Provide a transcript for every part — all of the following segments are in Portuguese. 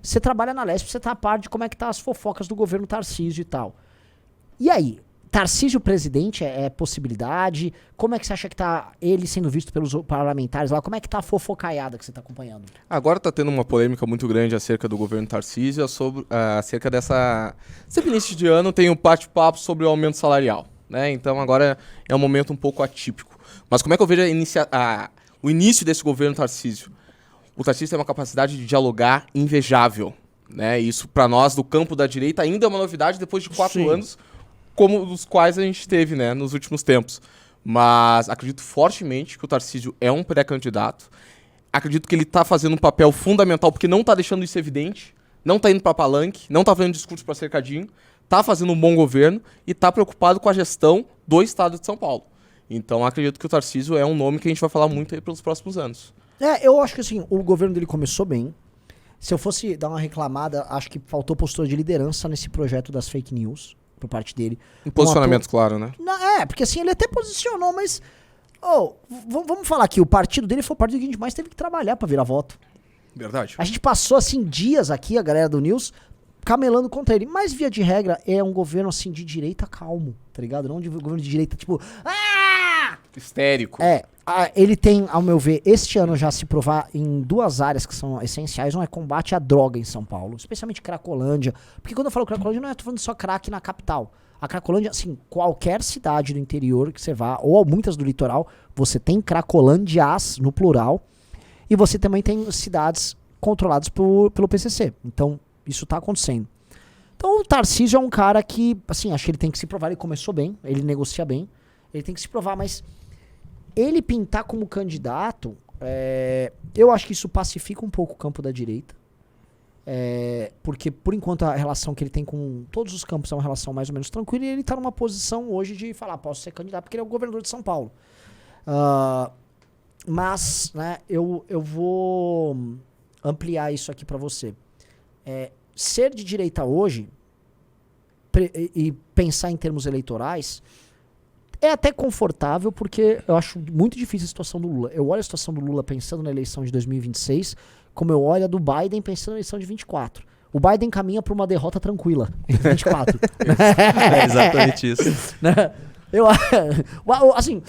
Você trabalha na Lesp, você tá a par de como é que tá as fofocas do governo Tarcísio e tal. E aí? Tarcísio presidente é possibilidade? Como é que você acha que tá ele sendo visto pelos parlamentares lá? Como é que tá a fofocaiada que você tá acompanhando? Agora tá tendo uma polêmica muito grande acerca do governo Tarcísio, acerca dessa... Sempre início de ano tem um bate-papo sobre o aumento salarial, né? Então agora é um momento um pouco atípico. Mas como é que eu vejo o início desse governo Tarcísio? O Tarcísio tem uma capacidade de dialogar invejável, né? Isso para nós do campo da direita ainda é uma novidade depois de 4 anos, como os quais a gente teve, né, nos últimos tempos. Mas acredito fortemente que o Tarcísio é um pré-candidato. Acredito que ele está fazendo um papel fundamental, porque não está deixando isso evidente, não está indo para palanque, não está fazendo discurso para cercadinho, está fazendo um bom governo e está preocupado com a gestão do estado de São Paulo. Então acredito que o Tarcísio é um nome que a gente vai falar muito aí pelos próximos anos. Eu acho que assim, o governo dele começou bem. Se eu fosse dar uma reclamada, acho que faltou postura de liderança nesse projeto das fake news. Por parte dele. Um posicionamento claro, né? Não, porque assim, ele até posicionou, mas... vamos falar aqui, o partido dele foi o partido que a gente mais teve que trabalhar pra virar voto. Verdade. A gente passou, assim, dias aqui, a galera do News, camelando contra ele. Mas, via de regra, é um governo, assim, de direita calmo, tá ligado? Não um governo de direita, tipo... Histérico. Ele tem, ao meu ver, este ano já se provar em 2 áreas que são essenciais. Um é combate à droga em São Paulo, especialmente Cracolândia. Porque quando eu falo Cracolândia, não é falando só crack na capital. A Cracolândia, assim, qualquer cidade do interior que você vá, ou muitas do litoral, você tem Cracolândias, no plural, e você também tem cidades controladas pelo PCC. Então, isso tá acontecendo. Então, o Tarcísio é um cara que, assim, acho que ele tem que se provar. Ele começou bem, ele negocia bem, ele tem que se provar, mas... Ele pintar como candidato, eu acho que isso pacifica um pouco o campo da direita. Porque, por enquanto, a relação que ele tem com todos os campos é uma relação mais ou menos tranquila. E ele está numa posição hoje de falar, posso ser candidato, porque ele é o governador de São Paulo. Mas, né, eu vou ampliar isso aqui para você. Ser de direita hoje e pensar em termos eleitorais... É até confortável, porque eu acho muito difícil a situação do Lula. Eu olho a situação do Lula pensando na eleição de 2026, como eu olho a do Biden pensando na eleição de 24. O Biden caminha para uma derrota tranquila em 24. É exatamente isso. Assim,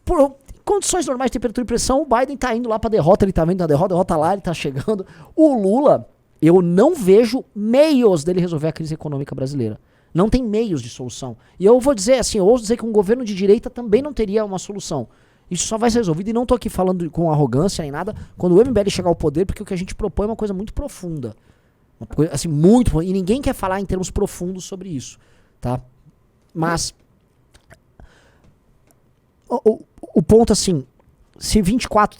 por condições normais de temperatura e pressão, o Biden tá indo lá pra derrota, ele tá vendo a derrota lá, ele tá chegando. O Lula, eu não vejo meios dele resolver a crise econômica brasileira. Não tem meios de solução. E eu vou dizer assim, eu ouso dizer que um governo de direita também não teria uma solução. Isso só vai ser resolvido, e não tô aqui falando com arrogância nem nada, quando o MBL chegar ao poder, porque o que a gente propõe é uma coisa muito profunda. Uma coisa, assim, muito... E ninguém quer falar em termos profundos sobre isso, tá? Mas... O ponto, assim, se 24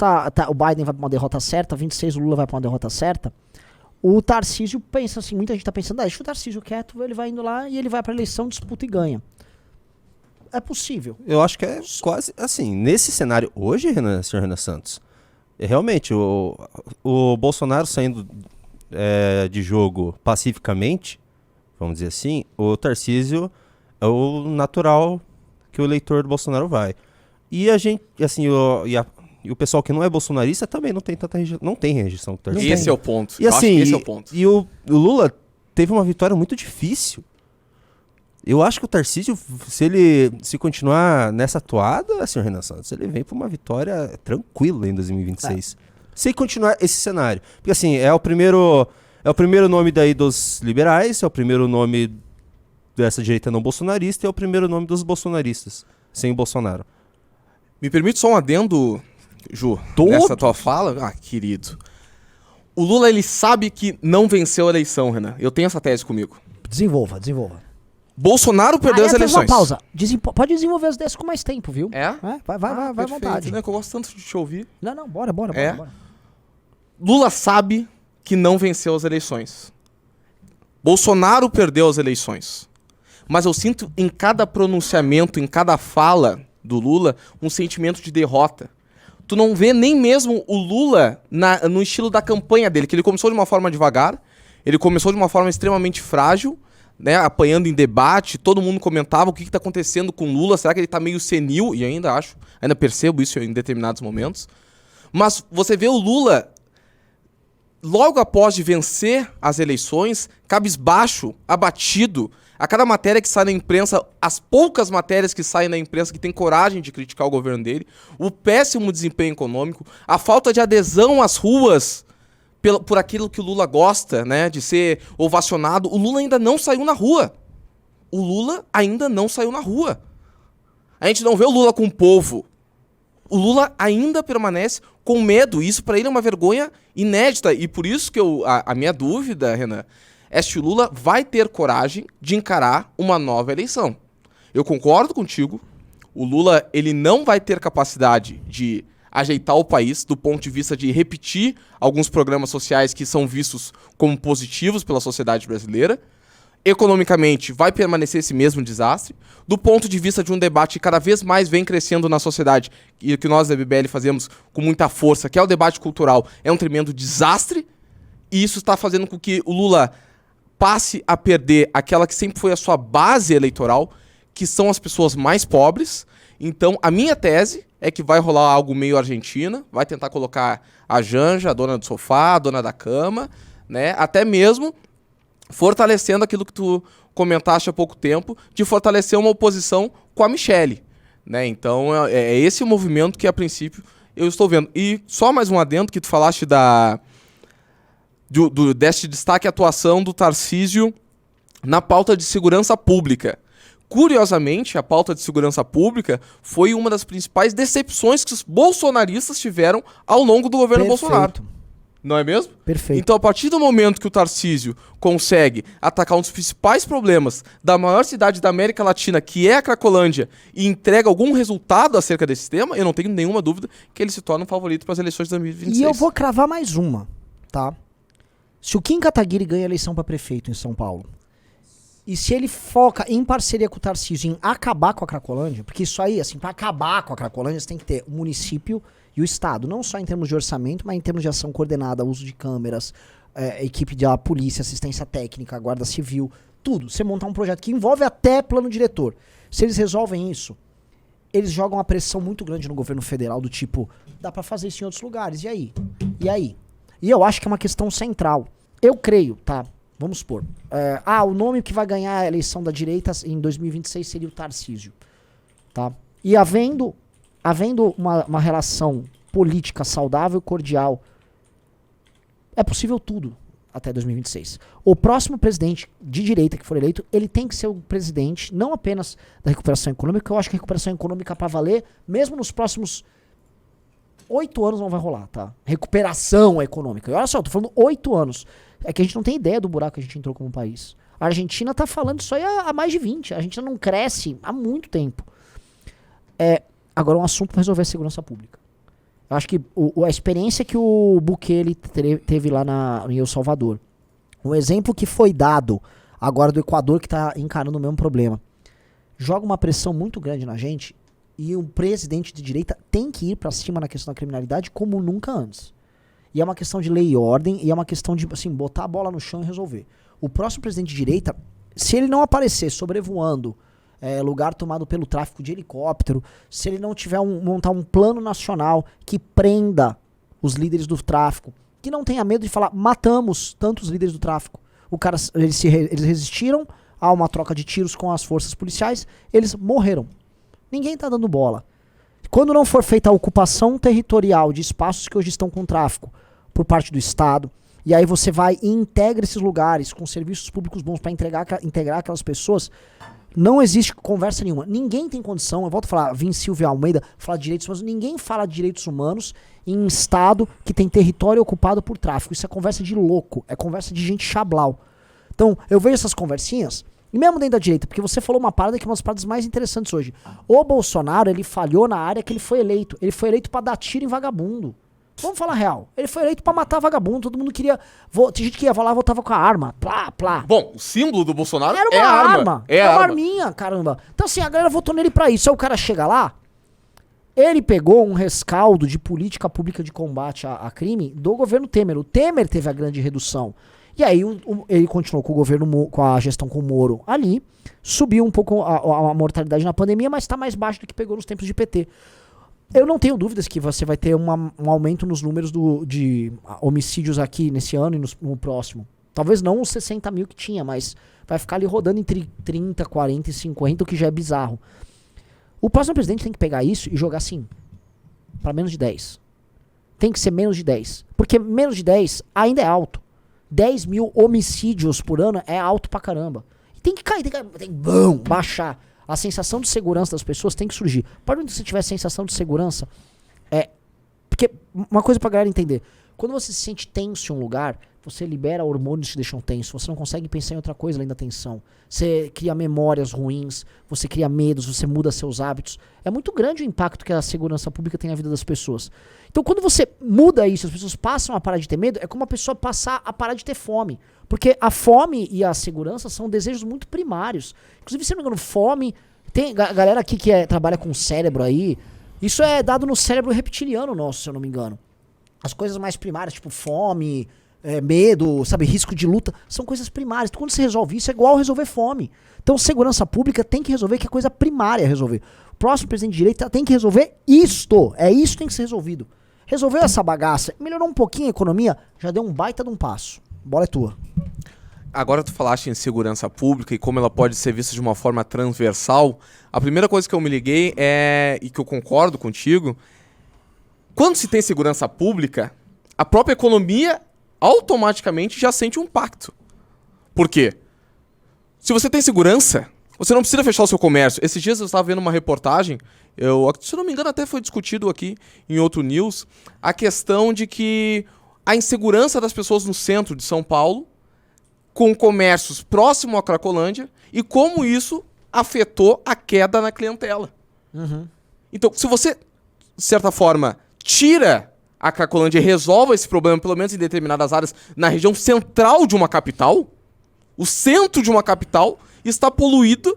o Biden vai pra uma derrota certa, 26 o Lula vai pra uma derrota certa, o Tarcísio pensa assim, muita gente tá pensando, deixa o Tarcísio quieto, ele vai indo lá e ele vai pra eleição, disputa e ganha. É possível. Eu acho que é quase, assim, nesse cenário hoje, senhor Renan Santos, realmente, o Bolsonaro saindo de jogo pacificamente, vamos dizer assim, o Tarcísio é o natural que o eleitor do Bolsonaro vai. E a gente, assim, e o pessoal que não é bolsonarista também não tem tanta não tem rejeição do Tarcísio. Esse é o ponto. E assim, acho que esse é o ponto. E o Lula teve uma vitória muito difícil. Eu acho que o Tarcísio, se ele continuar nessa toada, senhor Renan Santos, ele vem para uma vitória tranquila em 2026. Se continuar esse cenário. Porque assim, é o primeiro nome daí dos liberais, é o primeiro nome dessa direita não bolsonarista e é o primeiro nome dos bolsonaristas, sem o Bolsonaro. Me permite só um adendo, Ju, nessa tua fala? Ah, querido. O Lula, ele sabe que não venceu a eleição, Renan. Eu tenho essa tese comigo. Desenvolva. Bolsonaro perdeu as eleições. Uma pausa. Pode desenvolver as ideias com mais tempo, viu? Vai à vontade. Né, que eu gosto tanto de te ouvir. Não, bora. Lula sabe que não venceu as eleições. Bolsonaro perdeu as eleições. Mas eu sinto em cada pronunciamento, em cada fala do Lula, um sentimento de derrota. Tu não vê nem mesmo o Lula no estilo da campanha dele, que ele começou de uma forma devagar, ele começou de uma forma extremamente frágil, né, apanhando em debate, todo mundo comentava o que está acontecendo com o Lula, será que ele está meio senil? E ainda percebo isso em determinados momentos. Mas você vê o Lula logo após de vencer as eleições, cabisbaixo, abatido, a cada matéria que sai na imprensa, as poucas matérias que saem na imprensa que tem coragem de criticar o governo dele, o péssimo desempenho econômico, a falta de adesão às ruas por aquilo que o Lula gosta, né, de ser ovacionado, o Lula ainda não saiu na rua. O Lula ainda não saiu na rua. A gente não vê o Lula com o povo. O Lula ainda permanece com medo. Isso para ele é uma vergonha inédita. E por isso que a minha dúvida, Renan, é se o Lula vai ter coragem de encarar uma nova eleição. Eu concordo contigo. O Lula, ele não vai ter capacidade de ajeitar o país do ponto de vista de repetir alguns programas sociais que são vistos como positivos pela sociedade brasileira. Economicamente, vai permanecer esse mesmo desastre. Do ponto de vista de um debate que cada vez mais vem crescendo na sociedade, e que nós da BBL fazemos com muita força, que é o debate cultural, é um tremendo desastre. E isso está fazendo com que o Lula passe a perder aquela que sempre foi a sua base eleitoral, que são as pessoas mais pobres. Então, a minha tese é que vai rolar algo meio Argentina, vai tentar colocar a Janja, a dona do sofá, a dona da cama, né? Até mesmo fortalecendo aquilo que tu comentaste há pouco tempo, de fortalecer uma oposição com a Michelle, né? Então, é esse o movimento que, a princípio, eu estou vendo. E só mais um adendo que tu falaste deste destaque a atuação do Tarcísio na pauta de segurança pública. Curiosamente, a pauta de segurança pública foi uma das principais decepções que os bolsonaristas tiveram ao longo do governo Bolsonaro. Não é mesmo? Perfeito. Então, a partir do momento que o Tarcísio consegue atacar um dos principais problemas da maior cidade da América Latina, que é a Cracolândia, e entrega algum resultado acerca desse tema, eu não tenho nenhuma dúvida que ele se torna um favorito para as eleições de 2026. E eu vou cravar mais uma, tá? Se o Kim Kataguiri ganha a eleição para prefeito em São Paulo, e se ele foca em parceria com o Tarcísio em acabar com a Cracolândia, porque isso aí, assim, para acabar com a Cracolândia, você tem que ter o município e o Estado, não só em termos de orçamento, mas em termos de ação coordenada, uso de câmeras, equipe da polícia, assistência técnica, guarda civil, tudo. Você montar um projeto que envolve até plano diretor. Se eles resolvem isso, eles jogam uma pressão muito grande no governo federal, do tipo, dá pra fazer isso em outros lugares, e aí? E aí? E eu acho que é uma questão central. Eu creio, tá? Vamos supor. O nome que vai ganhar a eleição da direita em 2026 seria o Tarcísio, tá? E havendo uma relação política saudável, cordial, é possível tudo até 2026. O próximo presidente de direita que for eleito, ele tem que ser o presidente não apenas da recuperação econômica, porque eu acho que a recuperação econômica para valer, mesmo nos próximos 8 anos não vai rolar, tá? Recuperação econômica. E olha só, eu tô falando 8 anos. É que a gente não tem ideia do buraco que a gente entrou como país. A Argentina tá falando isso aí há mais de 20. A Argentina não cresce há muito tempo. Agora, um assunto para resolver a segurança pública. Eu acho que a experiência que o Bukele teve lá em El Salvador, o exemplo que foi dado agora do Equador, que está encarando o mesmo problema, joga uma pressão muito grande na gente, e um presidente de direita tem que ir para cima na questão da criminalidade como nunca antes. E é uma questão de lei e ordem, e é uma questão de, assim, botar a bola no chão e resolver. O próximo presidente de direita, se ele não aparecer sobrevoando lugar tomado pelo tráfico de helicóptero, se ele não tiver montar um plano nacional que prenda os líderes do tráfico, que não tenha medo de falar, matamos tantos líderes do tráfico. Eles resistiram a uma troca de tiros com as forças policiais, eles morreram. Ninguém tá dando bola. Quando não for feita a ocupação territorial de espaços que hoje estão com tráfico por parte do Estado, e aí você vai e integra esses lugares com serviços públicos bons para integrar aquelas pessoas, não existe conversa nenhuma. Ninguém tem condição, eu volto a falar, Vim Silvia Almeida, falar de direitos humanos, ninguém fala de direitos humanos em estado que tem território ocupado por tráfico. Isso é conversa de louco, é conversa de gente chablau. Então, eu vejo essas conversinhas, e mesmo dentro da direita, porque você falou uma parada que é uma das paradas mais interessantes hoje. O Bolsonaro, ele falhou na área que ele foi eleito. Ele foi eleito pra dar tiro em vagabundo. Vamos falar real. Ele foi eleito pra matar vagabundo. Todo mundo queria... Tinha gente que ia lá e voltava com a arma. Plá, plá. Bom, o símbolo do Bolsonaro era uma arma. Era uma arminha, caramba. Então assim, a galera votou nele pra isso. Aí o cara chega lá, ele pegou um rescaldo de política pública de combate a crime do governo Temer. O Temer teve a grande redução. E aí ele continuou com o governo, com a gestão com o Moro ali, subiu um pouco a mortalidade na pandemia, mas está mais baixo do que pegou nos tempos de PT. Eu não tenho dúvidas que você vai ter um aumento nos números de homicídios aqui nesse ano e no próximo. Talvez não os 60 mil que tinha, mas vai ficar ali rodando entre 30, 40 e 50, o que já é bizarro. O próximo presidente tem que pegar isso e jogar assim, para menos de 10. Tem que ser menos de 10. Porque menos de 10 ainda é alto. 10 mil homicídios por ano é alto pra caramba. E tem que cair, tem que baixar. A sensação de segurança das pessoas tem que surgir. Para onde você tiver sensação de segurança, porque uma coisa pra galera entender. Quando você se sente tenso em um lugar, você libera hormônios que te deixam tenso. Você não consegue pensar em outra coisa além da tensão. Você cria memórias ruins, você cria medos, você muda seus hábitos. É muito grande o impacto que a segurança pública tem na vida das pessoas. Então quando você muda isso, as pessoas passam a parar de ter medo, é como a pessoa passar a parar de ter fome. Porque a fome e a segurança são desejos muito primários. Inclusive, se não me engano, fome... Tem galera aqui que trabalha com cérebro aí. Isso é dado no cérebro reptiliano nosso, se eu não me engano. As coisas mais primárias, tipo fome, medo, sabe, risco de luta, são coisas primárias. Então, quando você resolve isso, é igual resolver fome. Então, segurança pública tem que resolver, que é coisa primária a resolver. O próximo presidente de direita tem que resolver isto. É isso que tem que ser resolvido. Resolveu essa bagaça, melhorou um pouquinho a economia, já deu um baita de um passo. Bola é tua. Agora tu falaste em segurança pública e como ela pode ser vista de uma forma transversal. A primeira coisa que eu me liguei e que eu concordo contigo, quando se tem segurança pública, a própria economia automaticamente já sente um impacto. Por quê? Se você tem segurança, você não precisa fechar o seu comércio. Esses dias eu estava vendo uma reportagem, se eu não me engano até foi discutido aqui em outro news, a questão de que a insegurança das pessoas no centro de São Paulo, com comércios próximo à Cracolândia, e como isso afetou a queda na clientela. Uhum. Então, se você, de certa forma, tira a Cracolândia e resolve esse problema, pelo menos em determinadas áreas, na região central de uma capital, o centro de uma capital está poluído,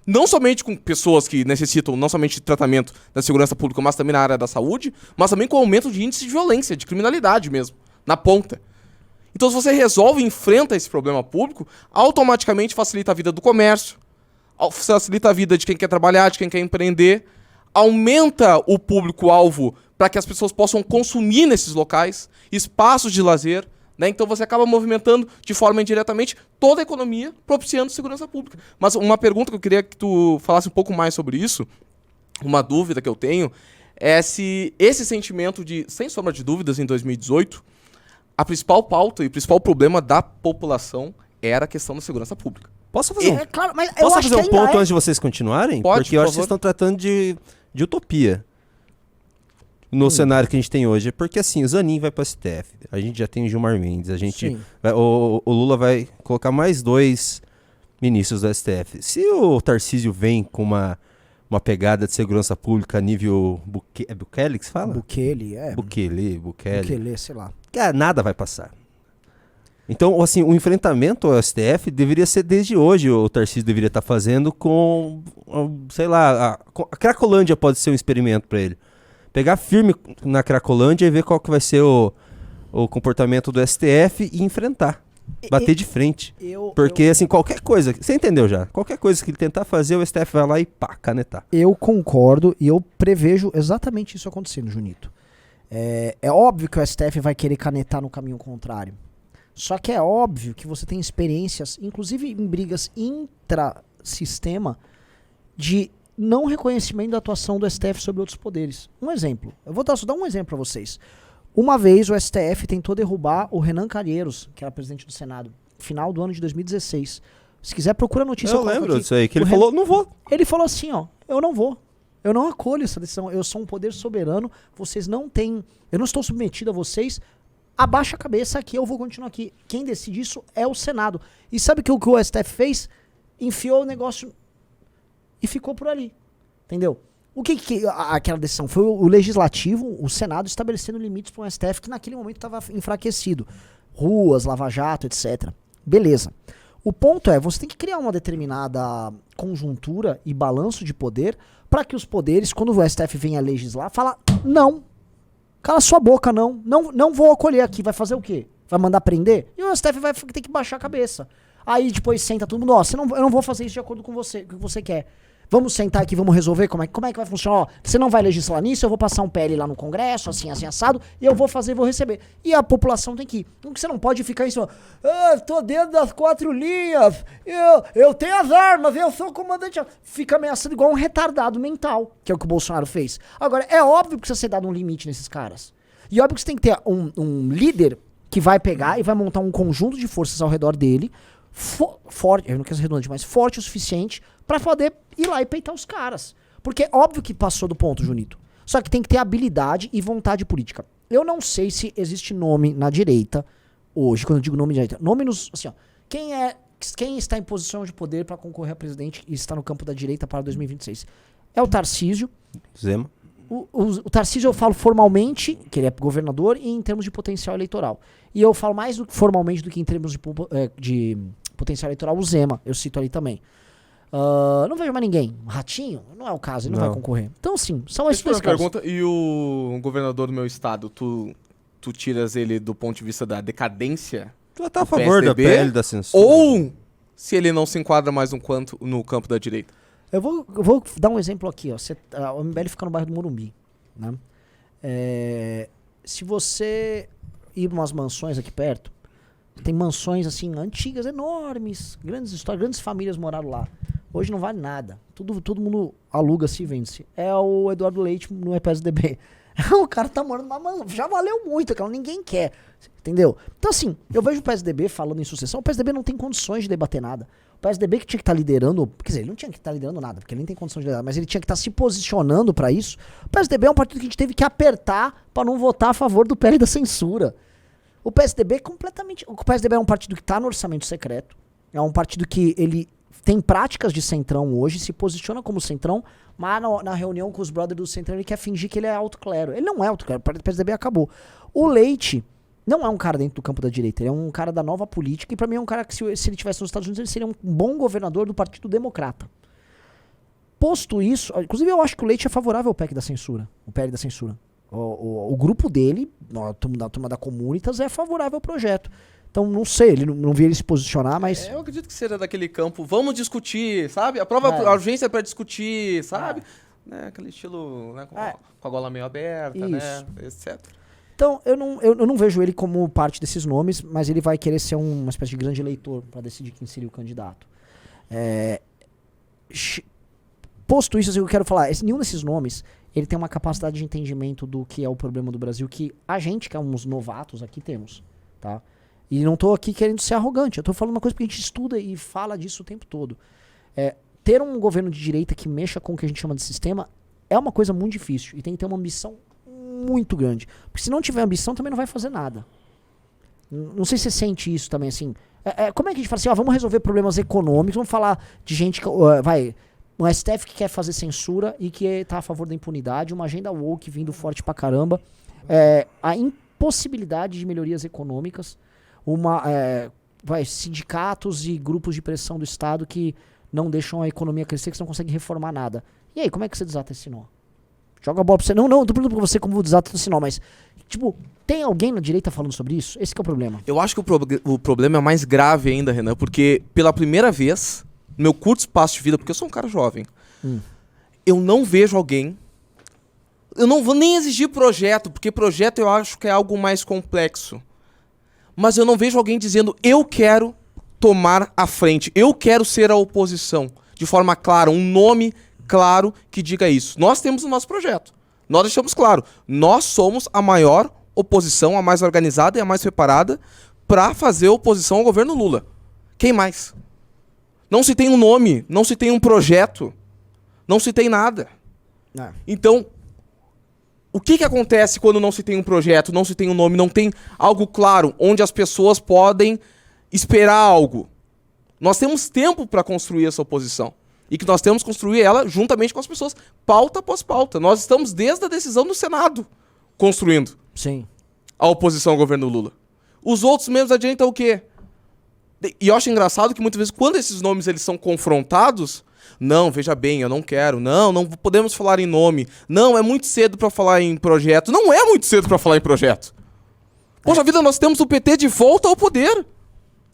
não somente com pessoas que necessitam não somente de tratamento da segurança pública, mas também na área da saúde, mas também com aumento de índice de violência, de criminalidade mesmo, na ponta. Então, se você resolve e enfrenta esse problema público, automaticamente facilita a vida do comércio, facilita a vida de quem quer trabalhar, de quem quer empreender, aumenta o público-alvo para que as pessoas possam consumir nesses locais, espaços de lazer, né? Então você acaba movimentando de forma indiretamente toda a economia, propiciando segurança pública. Mas uma pergunta que eu queria que tu falasse um pouco mais sobre isso, uma dúvida que eu tenho, é se esse sentimento de, sem sombra de dúvidas, em 2018, a principal pauta e o principal problema da população era a questão da segurança pública. Posso fazer Claro, mas eu Posso acho fazer que um ponto ainda antes de vocês continuarem? Pode, porque eu por acho que vocês favor. estão tratando de utopia no cenário que a gente tem hoje. Porque assim, o Zanin vai para o STF, a gente já tem o Gilmar Mendes, Sim. o Lula vai colocar mais 2 ministros do STF. Se o Tarcísio vem com uma pegada de segurança pública a nível Bukele que se fala? Bukele, Bukele. Bukele, sei lá. Cara, nada vai passar. Então, assim, o enfrentamento ao STF deveria ser desde hoje, o Tarcísio deveria estar fazendo com, sei lá, a Cracolândia pode ser um experimento para ele. Pegar firme na Cracolândia e ver qual que vai ser o comportamento do STF e enfrentar. Bater de frente. Porque, assim, qualquer coisa, você entendeu já? Qualquer coisa que ele tentar fazer, o STF vai lá e pá, canetar. Eu concordo e eu prevejo exatamente isso acontecendo, Junito. É óbvio que o STF vai querer canetar no caminho contrário. Só que é óbvio que você tem experiências, inclusive em brigas intrasistema, de não reconhecimento da atuação do STF sobre outros poderes. Um exemplo. Eu vou dar um exemplo para vocês. Uma vez o STF tentou derrubar o Renan Calheiros, que era presidente do Senado, final do ano de 2016. Se quiser, procura a notícia. Eu lembro disso aí, que ele falou, não vou. Ele falou assim, ó, eu não vou. Eu não acolho essa decisão. Eu sou um poder soberano. Vocês não têm... Eu não estou submetido a vocês. Abaixa a cabeça aqui, eu vou continuar aqui. Quem decide isso é o Senado. E sabe o que o STF fez? Enfiou o negócio e ficou por ali. Entendeu? O que aquela decisão? Foi o Legislativo, o Senado, estabelecendo limites para um STF que naquele momento estava enfraquecido. Ruas, Lava Jato, etc. Beleza. O ponto é, você tem que criar uma determinada conjuntura e balanço de poder para que os poderes, quando o STF venha legislar, fala não. Cala sua boca, não vou acolher aqui. Vai fazer o quê? Vai mandar prender? E o STF vai ter que baixar a cabeça. Aí depois senta todo mundo, ó, eu não vou fazer isso de acordo com você, o que você quer. Vamos sentar aqui, vamos resolver como é que vai funcionar. Ó, você não vai legislar nisso, eu vou passar um PL lá no Congresso, assim, assado, e eu vou fazer, vou receber. E a população tem que ir. Então você não pode ficar em cima, tô dentro das 4 linhas, eu tenho as armas, eu sou o comandante. Fica ameaçando igual um retardado mental, que é o que o Bolsonaro fez. Agora, é óbvio que precisa ser dado um limite nesses caras. E óbvio que você tem que ter um líder que vai pegar e vai montar um conjunto de forças ao redor dele, forte, eu não quero ser redundante, mas forte o suficiente pra poder ir lá e peitar os caras. Porque óbvio que passou do ponto, Junito. Só que tem que ter habilidade e vontade política. Eu não sei se existe nome na direita hoje, quando eu digo nome de direita. Nome nos, assim, ó, quem está em posição de poder pra concorrer a presidente e está no campo da direita para 2026? É o Tarcísio. Zema. O Tarcísio eu falo formalmente, que ele é governador, e em termos de potencial eleitoral. E eu falo mais formalmente do que em termos de potencial eleitoral, o Zema, eu cito ali também. Não vejo mais ninguém. Ratinho? Não é o caso, ele não vai concorrer. Então, sim, são esses dois casos. Pergunta, e o governador do meu estado, tu tiras ele do ponto de vista da decadência? Tu tá a favor da PL da censura? Ou se ele não se enquadra mais no campo da direita? Eu vou dar um exemplo aqui, ó. O MBL fica no bairro do Morumbi, né? Se você ir umas mansões aqui perto, tem mansões assim antigas, enormes, grandes histórias, grandes famílias moraram lá. Hoje não vale nada. Todo mundo aluga-se e vende-se. É o Eduardo Leite no PSDB. O cara tá morando numa mansão. Já valeu muito, aquela ninguém quer. Entendeu? Então assim, eu vejo o PSDB falando em sucessão. O PSDB não tem condições de debater nada. O PSDB que tinha que estar liderando, quer dizer, ele não tinha que estar liderando nada, porque ele nem tem condição de liderar, mas ele tinha que estar se posicionando pra isso. O PSDB é um partido que a gente teve que apertar pra não votar a favor do PL da censura. O PSDB é um partido que tá no orçamento secreto. É um partido que ele tem práticas de centrão hoje, se posiciona como centrão, mas na reunião com os brothers do centrão ele quer fingir que ele é alto clero. Ele não é alto clero, o PSDB acabou. O Leite não é um cara dentro do campo da direita, ele é um cara da nova política, e pra mim é um cara que se ele estivesse nos Estados Unidos ele seria um bom governador do Partido Democrata. Posto isso, inclusive eu acho que o Leite é favorável ao PEC da censura, o PL da censura. O grupo dele, a turma da Comunitas, é favorável ao projeto. Então, não sei, ele não vi ele se posicionar, mas... Eu acredito que seja daquele campo, vamos discutir, sabe? A urgência é pra discutir, sabe? Né? Aquele estilo, né? Com a gola meio aberta, isso, né? Etc. Então, eu não vejo ele como parte desses nomes, mas ele vai querer ser uma espécie de grande eleitor para decidir quem seria o candidato. Posto isso, eu quero falar, nenhum desses nomes, ele tem uma capacidade de entendimento do que é o problema do Brasil, que a gente, que é uns novatos aqui, temos, tá? E não tô aqui querendo ser arrogante, eu tô falando uma coisa que a gente estuda e fala disso o tempo todo. Ter um governo de direita que mexa com o que a gente chama de sistema é uma coisa muito difícil, e tem que ter uma ambição muito grande. Porque se não tiver ambição, também não vai fazer nada. Não sei se você sente isso também, assim. Como é que a gente fala assim, vamos resolver problemas econômicos, vamos falar de gente que, um STF que quer fazer censura e que tá a favor da impunidade, uma agenda woke vindo forte pra caramba, a impossibilidade de melhorias econômicas, sindicatos e grupos de pressão do Estado que não deixam a economia crescer, que você não consegue reformar nada. E aí, como é que você desata esse nó? Joga a bola pra você. Não, eu tô perguntando pra você como desata esse nó, mas, tipo, tem alguém na direita falando sobre isso? Esse que é o problema. Eu acho que o problema é mais grave ainda, Renan, porque pela primeira vez, no meu curto espaço de vida, porque eu sou um cara jovem, eu não vejo alguém... Eu não vou nem exigir projeto, porque projeto eu acho que é algo mais complexo. Mas eu não vejo alguém dizendo, eu quero tomar a frente, eu quero ser a oposição, de forma clara, um nome claro que diga isso. Nós temos o nosso projeto. Nós deixamos claro, nós somos a maior oposição, a mais organizada e a mais preparada para fazer oposição ao governo Lula. Quem mais? Não se tem um nome, não se tem um projeto, não se tem nada. Então, o que acontece quando não se tem um projeto, não se tem um nome, não tem algo claro, onde as pessoas podem esperar algo? Nós temos tempo para construir essa oposição. E que nós temos que construir ela juntamente com as pessoas, pauta após pauta. Nós estamos desde a decisão do Senado construindo a oposição ao governo Lula. Os outros membros adiantam o quê? E eu acho engraçado que muitas vezes quando esses nomes eles são confrontados, não, veja bem, eu não quero, não podemos falar em nome, não, é muito cedo para falar em projeto. Não é muito cedo para falar em projeto. Poxa vida, nós temos o PT de volta ao poder.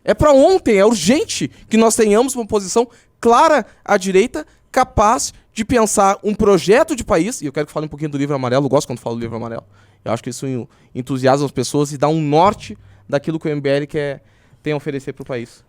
É para ontem, é urgente que nós tenhamos uma posição clara à direita, capaz de pensar um projeto de país, e eu quero que fale um pouquinho do Livro Amarelo, eu gosto quando falo do Livro Amarelo. Eu acho que isso entusiasma as pessoas e dá um norte daquilo que o MBL tem a oferecer para o país.